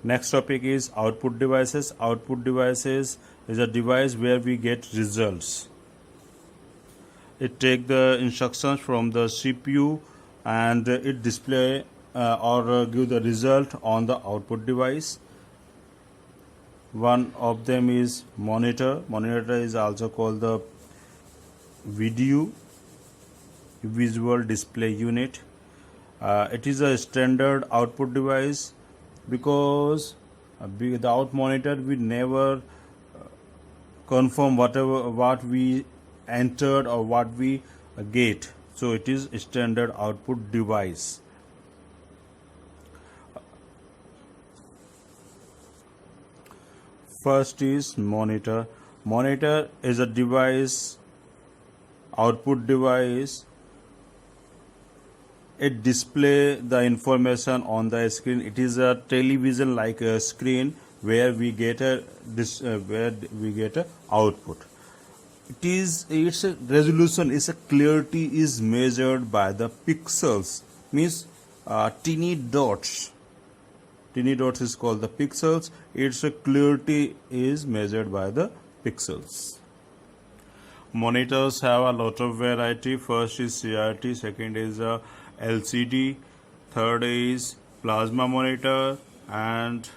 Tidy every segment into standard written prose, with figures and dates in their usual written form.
Next topic is output devices. Output devices is a device where we get results. It take the instructions from the CPU and it display or give the result on the output device. One of them is monitor. Monitor is also called the visual display unit. It is a standard output device because without monitor we never confirm what we entered or what we get. So it is a standard output device. First is monitor. Monitor is a device, output device. It display the information on the screen. It is a television like a screen where we get a output. Its resolution is a clarity is measured by the pixels, means teeny dots. Teeny dots is called the pixels. Its clarity is measured by the pixels. Monitors have a lot of variety. First is CRT, second is LCD, third is plasma monitor and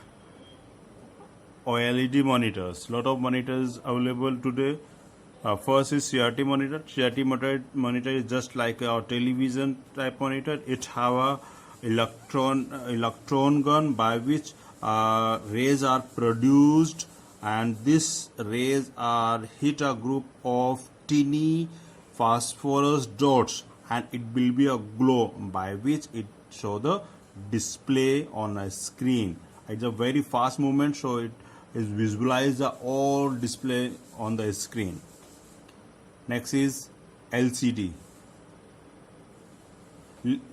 OLED monitors. Lot of monitors available today. First is CRT monitor. CRT monitor is just like our television type monitor. It have a electron gun by which rays are produced, and these rays are hit a group of teeny phosphorus dots, and it will be a glow by which it show the display on a screen. It's a very fast movement, so it is visualize the all display on the screen. Next is LCD.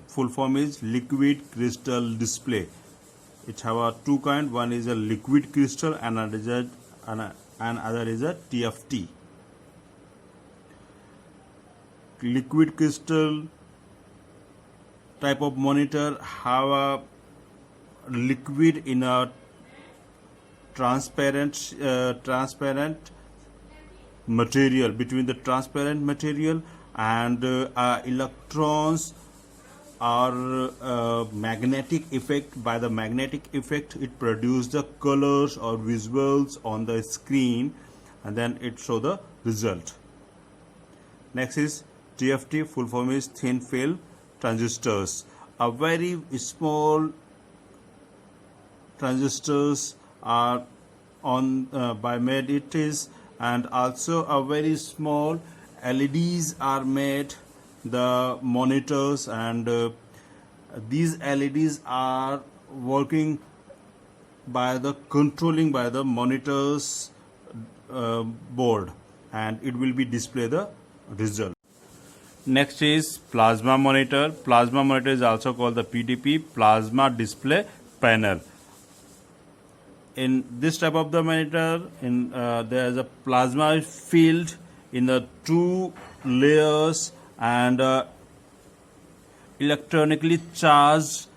Full form is liquid crystal display. It have two kind. One is a liquid crystal and another is a TFT. Liquid crystal type of monitor have a liquid in a transparent material. Between the transparent material and electrons are magnetic effect. By the magnetic effect it produce the colors or visuals on the screen, and then it show the result. Next is TFT. Full form is thin film transistors. A very small transistors are on by made it is, and also a very small LEDs are made the monitors, and these LEDs are working by the controlling by the monitors board, and it will be display the result. Next is plasma monitor. Plasma monitor is also called the PDP, plasma display panel. In this type of the monitor, there is a plasma field in the two layers, and electronically charged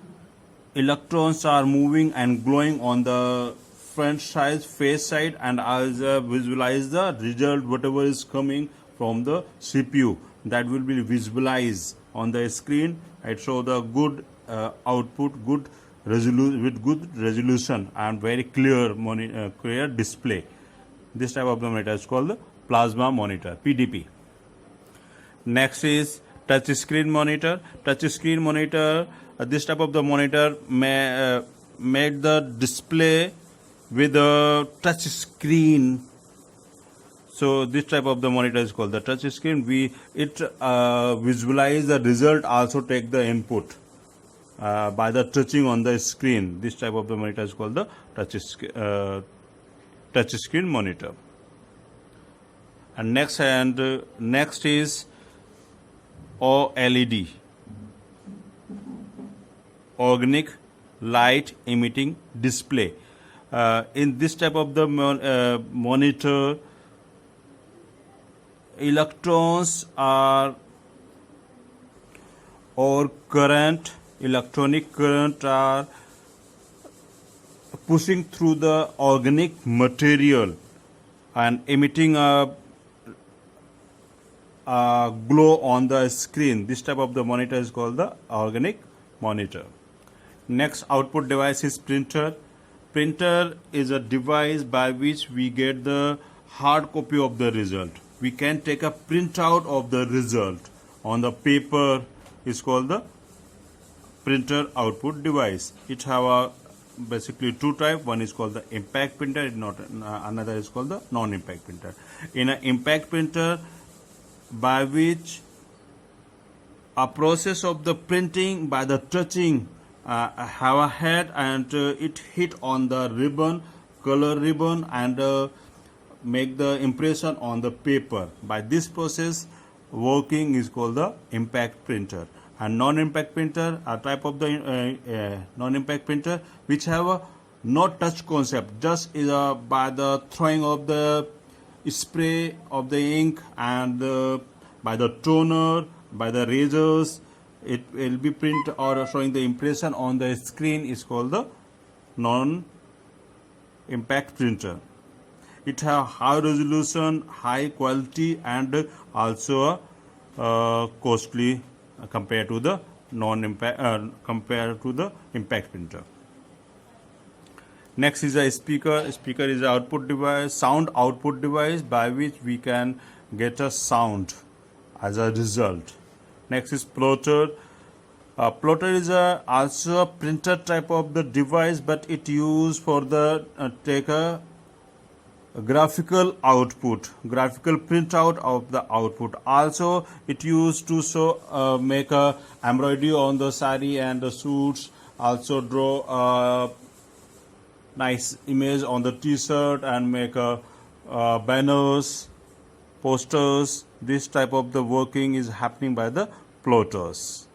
electrons are moving and glowing on the front side, face side, and as visualize the result whatever is coming from the CPU, that will be visualized on the screen. It show the good output, with good resolution and very clear clear display. This type of the monitor is called the plasma monitor, PDP. Next is touch screen monitor. Touch screen monitor, this type of the monitor made the display with a touch screen. So this type of the monitor is called the touch screen. It visualize the result, also take the input by the touching on the screen. This type of the monitor is called the touch screen monitor. And next is OLED, organic light emitting display. In this type of the monitor, electrons are or current, electronic current are pushing through the organic material and emitting a glow on the screen. This type of the monitor is called the organic monitor. Next output device is printer. Printer is a device by which we get the hard copy of the result. We can take a printout of the result on the paper. Is called the printer output device. It have a basically two type. One is called the impact printer, another is called the non-impact printer. In an impact printer, by which a process of the printing by the touching have a head and it hit on the ribbon, color ribbon, and make the impression on the paper. By this process working is called the impact printer. And non-impact printer, a type of the non-impact printer which have a no touch concept, just is by the throwing of the spray of the ink and by the toner, by the razors, it will be print or showing the impression on the screen is called the non-impact printer. It have high resolution, high quality, and also costly compared to the compared to the impact printer. Next is a speaker. Speaker is an output device, sound output device by which we can get a sound as a result. Next is plotter. Plotter is also a printer type of the device, but it used for the take a graphical output, graphical printout of the output. Also it used to show make a embroidery on the sari and the suits, also draw a nice image on the t-shirt and make banners, posters. This type of the working is happening by the plotters.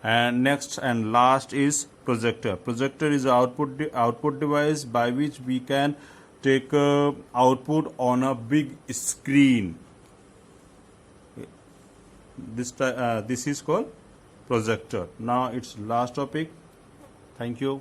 And next and last is projector. Projector is an output device by which we can take output on a big screen. This is called projector. Now it's last topic. Thank you.